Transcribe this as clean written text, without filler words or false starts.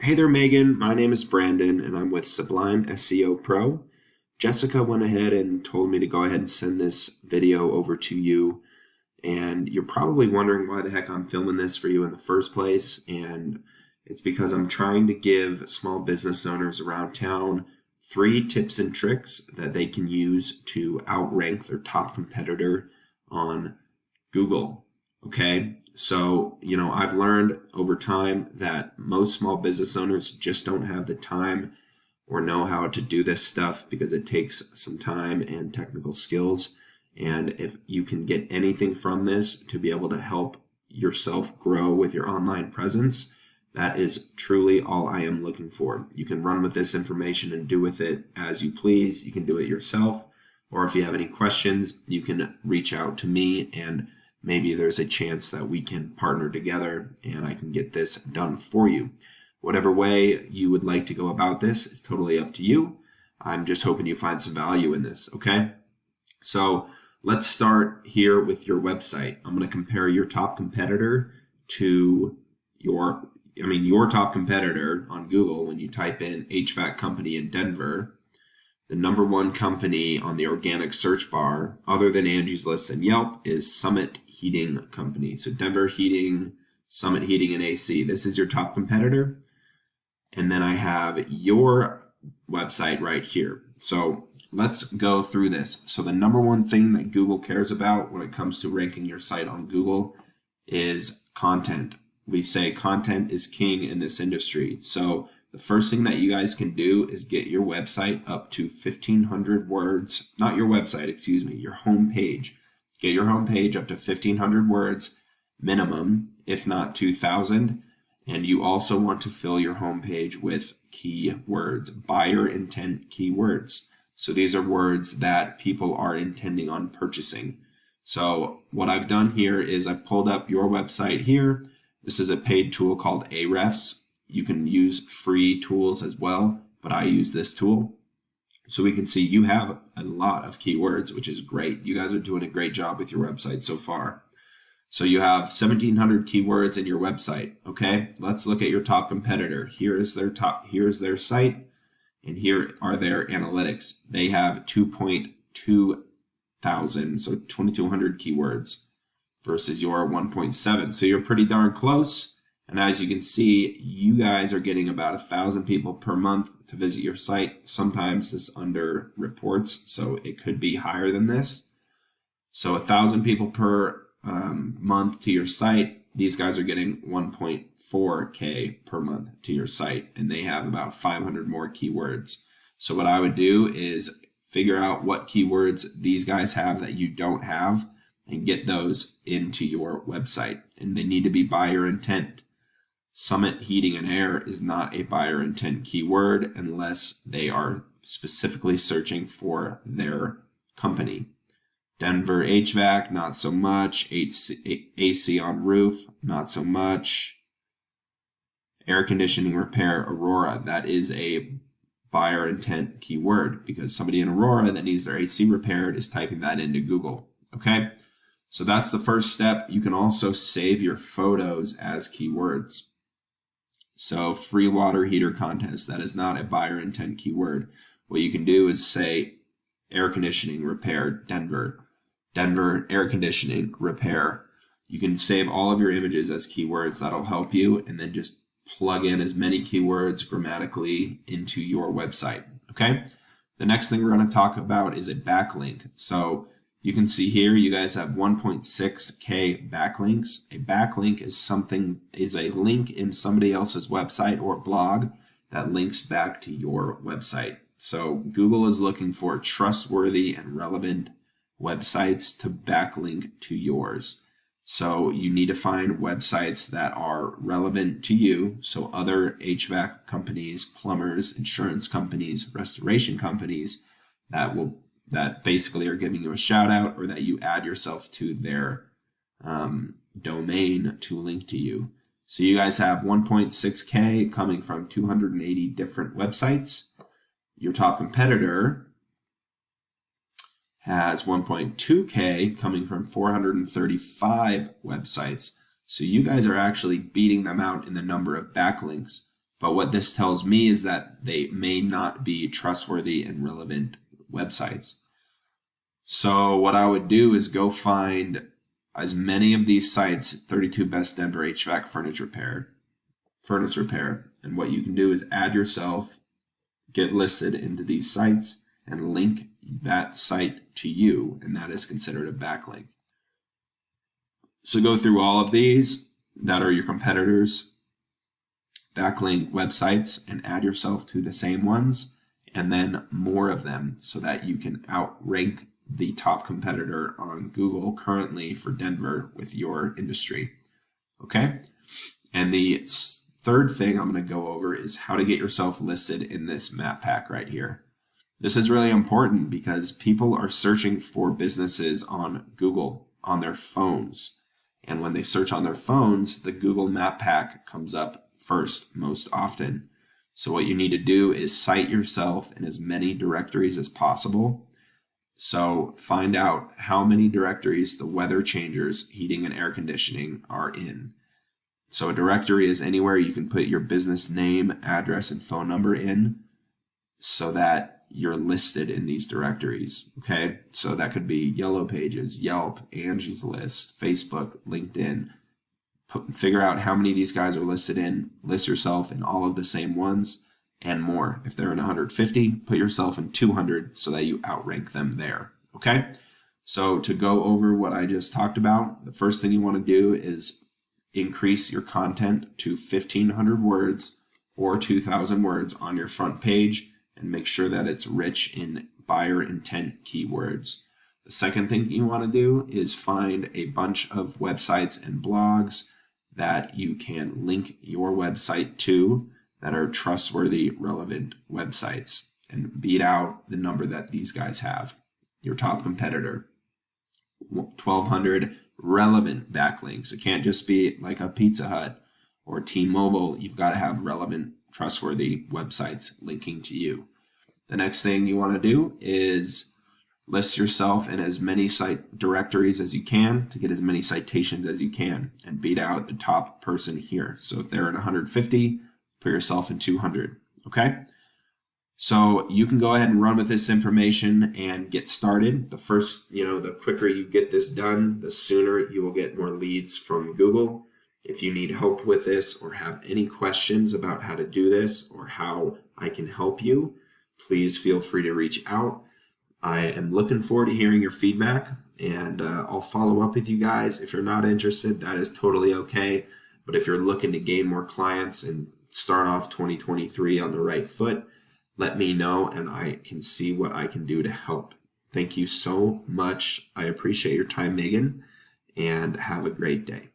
Hey there, Megan. My name is Brandon, and I'm with Sublime SEO Pro. Jessica went ahead and told me to go ahead and send this video over to you. And you're probably wondering why the heck I'm filming this for you in the first place. And it's because I'm trying to give small business owners around town 3 tips and tricks that they can use to outrank their top competitor on Google. Okay. So, I've learned over time that most small business owners just don't have the time or know how to do this stuff because it takes some time and technical skills. And if you can get anything from this to be able to help yourself grow with your online presence, that is truly all I am looking for. You can run with this information and do with it as you please. You can do it yourself. Or if you have any questions, you can reach out to me and maybe there's a chance that we can partner together and I can get this done for you. Whatever way you would like to go about this is totally up to you. I'm just hoping you find some value in this, okay? So let's start here with your website. I'm going to compare your top competitor to your top competitor on Google. When you type in HVAC company in Denver, the number one company on the organic search bar, other than Angie's List and Yelp, is Summit Heating Company. So Denver Heating, Summit Heating and AC. This is your top competitor. And then I have your website right here. So let's go through this. So the number one thing that Google cares about when it comes to ranking your site on Google is content. We say content is king in this industry. So the first thing that you guys can do is get your website up to 1,500 words, not your website, excuse me, your home page. Get your home page up to 1,500 words minimum, if not 2,000. And you also want to fill your home page with keywords, buyer intent keywords. So these are words that people are intending on purchasing. So what I've done here is I've pulled up your website here. This is a paid tool called Ahrefs. You can use free tools as well, but I use this tool. So we can see you have a lot of keywords, which is great. You guys are doing a great job with your website so far. So you have 1,700 keywords in your website. Okay, let's look at your top competitor. Here's their site, and here are their analytics. They have 2.2 thousand, so 2,200 keywords versus your 1.7. So you're pretty darn close. And as you can see, you guys are getting about 1,000 people per month to visit your site. Sometimes this under reports, so it could be higher than this. So 1,000 people per month to your site. These guys are getting 1.4K per month to your site, and they have about 500 more keywords. So what I would do is figure out what keywords these guys have that you don't have and get those into your website. And they need to be buyer intent. Summit Heating and Air is not a buyer intent keyword unless they are specifically searching for their company. Denver HVAC, not so much. AC on roof, not so much. Air conditioning repair, Aurora, that is a buyer intent keyword because somebody in Aurora that needs their AC repaired is typing that into Google. Okay, so that's the first step. You can also save your photos as keywords. So free water heater contest, that is not a buyer intent keyword. What you can do is say air conditioning repair, Denver air conditioning repair. You can save all of your images as keywords. That'll help you, and then just plug in as many keywords grammatically into your website. Okay. The next thing we're going to talk about is a backlink. So you can see here you guys have 1.6K backlinks. A backlink is a link in somebody else's website or blog that links back to your website. So Google is looking for trustworthy and relevant websites to backlink to yours. So you need to find websites that are relevant to you. So other HVAC companies, plumbers, insurance companies, restoration companies that basically are giving you a shout out, or that you add yourself to their domain to link to you. So you guys have 1.6K coming from 280 different websites. Your top competitor has 1.2K coming from 435 websites. So you guys are actually beating them out in the number of backlinks. But what this tells me is that they may not be trustworthy and relevant websites. So what I would do is go find as many of these sites, 32 Best Denver HVAC Furnace Repair. And what you can do is add yourself, get listed into these sites, and link that site to you, and that is considered a backlink. So go through all of these that are your competitors' backlink websites and add yourself to the same ones, and then more of them, so that you can outrank the top competitor on Google currently for Denver with your industry. Okay? And the third thing I'm going to go over is how to get yourself listed in this map pack right here. This is really important because people are searching for businesses on Google on their phones. And when they search on their phones, the Google map pack comes up first most often. So what you need to do is cite yourself in as many directories as possible. So find out how many directories the weather changers, heating and air conditioning are in. So a directory is anywhere you can put your business name, address, and phone number in so that you're listed in these directories, okay? So that could be Yellow Pages, Yelp, Angie's List, Facebook, LinkedIn. Figure out how many of these guys are listed in, list yourself in all of the same ones, and more. If they're in 150, put yourself in 200 so that you outrank them there, okay? So to go over what I just talked about, the first thing you want to do is increase your content to 1,500 words or 2,000 words on your front page, and make sure that it's rich in buyer intent keywords. The second thing you want to do is find a bunch of websites and blogs that you can link your website to that are trustworthy, relevant websites, and beat out the number that these guys have. Your top competitor, 1,200 relevant backlinks. It can't just be like a Pizza Hut or T-Mobile. You've got to have relevant, trustworthy websites linking to you. The next thing you want to do is list yourself in as many site directories as you can to get as many citations as you can and beat out the top person here. So if they're in 150, put yourself in 200, okay? So you can go ahead and run with this information and get started. The quicker you get this done, the sooner you will get more leads from Google. If you need help with this or have any questions about how to do this or how I can help you, please feel free to reach out. I am looking forward to hearing your feedback, and I'll follow up with you guys. If you're not interested, that is totally okay. But if you're looking to gain more clients and start off 2023 on the right foot, let me know and I can see what I can do to help. Thank you so much. I appreciate your time, Megan, and have a great day.